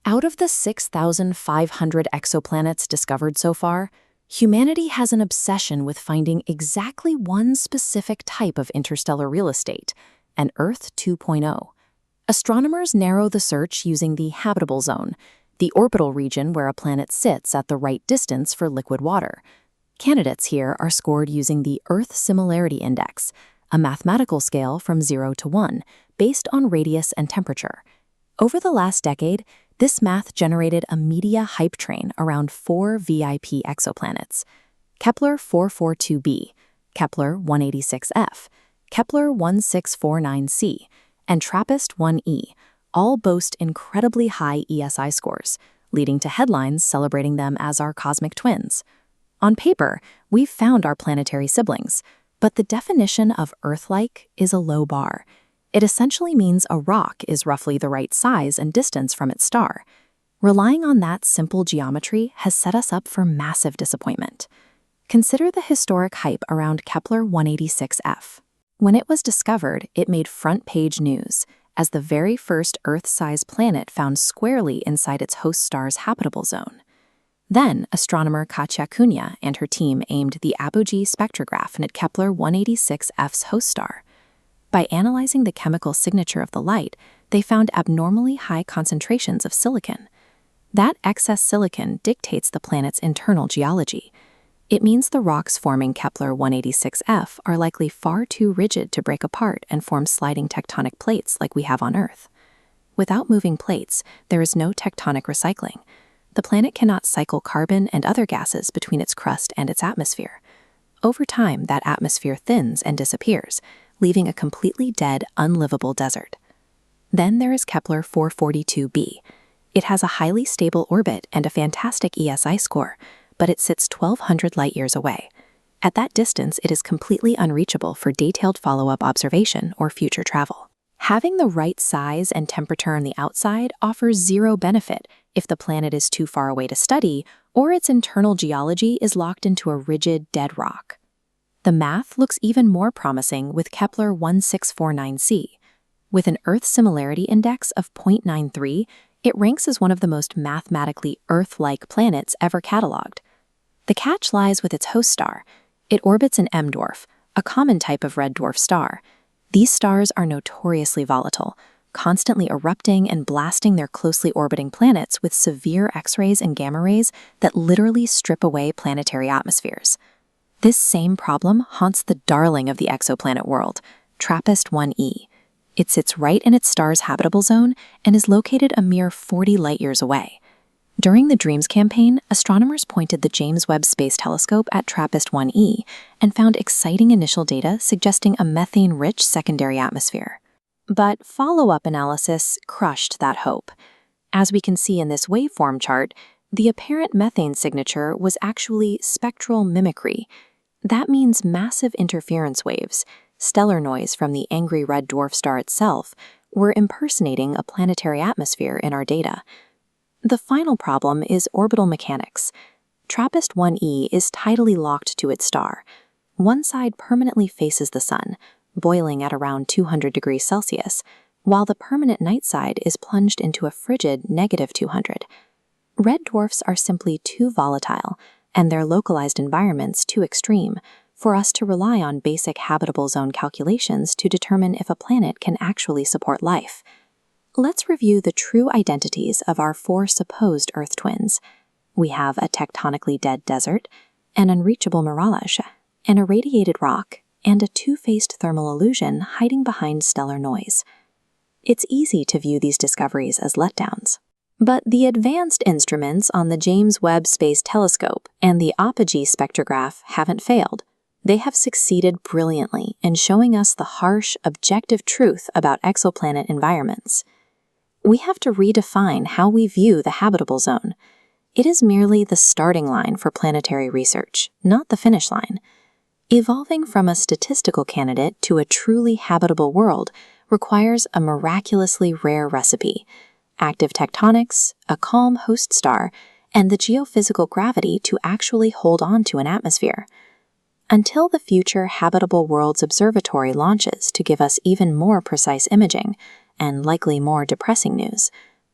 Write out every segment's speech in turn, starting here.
Out of the 6,500 exoplanets discovered so far, humanity has an obsession with finding exactly one specific type of interstellar real estate, an Earth 2.0. Astronomers narrow the search using the habitable zone, the orbital region where a planet sits at the right distance for liquid water. Candidates here are scored using the Earth Similarity Index, a mathematical scale from 0 to 1, based on radius and temperature. Over the last decade, this math generated a media hype train around 4 VIP exoplanets: Kepler 442b, Kepler 186f, Kepler 1649c, and TRAPPIST-1e, all boast incredibly high ESI scores, leading to headlines celebrating them as our cosmic twins. On paper, we've found our planetary siblings, but the definition of Earth-like is a low bar. It essentially means a rock is roughly the right size and distance from its star. Relying on that simple geometry has set us up for massive disappointment. Consider the historic hype around Kepler 186f. When it was discovered, it made front-page news as the very first Earth-sized planet found squarely inside its host star's habitable zone. Then, astronomer Katja Cunha and her team aimed the apogee spectrograph at Kepler 186f's host star. By analyzing the chemical signature of the light, they found abnormally high concentrations of silicon. That excess silicon dictates the planet's internal geology. It means the rocks forming Kepler 186f are likely far too rigid to break apart and form sliding tectonic plates like we have on Earth. Without moving plates, there is no tectonic recycling. The planet cannot cycle carbon and other gases between its crust and its atmosphere. Over time, that atmosphere thins and disappears, leaving a completely dead, unlivable desert. Then there is Kepler 442b. It has a highly stable orbit and a fantastic ESI score, but it sits 1,200 light-years away. At that distance, it is completely unreachable for detailed follow-up observation or future travel. Having the right size and temperature on the outside offers zero benefit if the planet is too far away to study or its internal geology is locked into a rigid, dead rock. The math looks even more promising with Kepler 1649c. With an Earth Similarity Index of 0.93, it ranks as one of the most mathematically Earth-like planets ever cataloged. The catch lies with its host star. It orbits an M-dwarf, a common type of red dwarf star. These stars are notoriously volatile, constantly erupting and blasting their closely orbiting planets with severe X-rays and gamma rays that literally strip away planetary atmospheres. This same problem haunts the darling of the exoplanet world, TRAPPIST-1e. It sits right in its star's habitable zone and is located a mere 40 light-years away. During the DREAMS campaign, astronomers pointed the James Webb Space Telescope at TRAPPIST-1e and found exciting initial data suggesting a methane-rich secondary atmosphere. But follow-up analysis crushed that hope. As we can see in this waveform chart, the apparent methane signature was actually spectral mimicry. That means massive interference waves, stellar noise from the angry red dwarf star itself, were impersonating a planetary atmosphere in our data. The final problem is orbital mechanics. TRAPPIST-1e is tidally locked to its star. One side permanently faces the sun, boiling at around 200 degrees Celsius, while the permanent night side is plunged into a frigid -200. Red dwarfs are simply too volatile, and their localized environments too extreme, for us to rely on basic habitable zone calculations to determine if a planet can actually support life. Let's review the true identities of our 4 supposed Earth twins. We have a tectonically dead desert, an unreachable mirage, an irradiated rock, and a two-faced thermal illusion hiding behind stellar noise. It's easy to view these discoveries as letdowns. But the advanced instruments on the James Webb Space Telescope and the apogee spectrograph haven't failed. They have succeeded brilliantly in showing us the harsh, objective truth about exoplanet environments. We have to redefine how we view the habitable zone. It is merely the starting line for planetary research, not the finish line. Evolving from a statistical candidate to a truly habitable world requires a miraculously rare recipe: active tectonics, a calm host star, and the geophysical gravity to actually hold on to an atmosphere. Until the future Habitable Worlds Observatory launches to give us even more precise imaging, and likely more depressing news,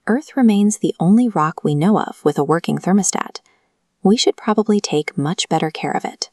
Earth remains the only rock we know of with a working thermostat. We should probably take much better care of it.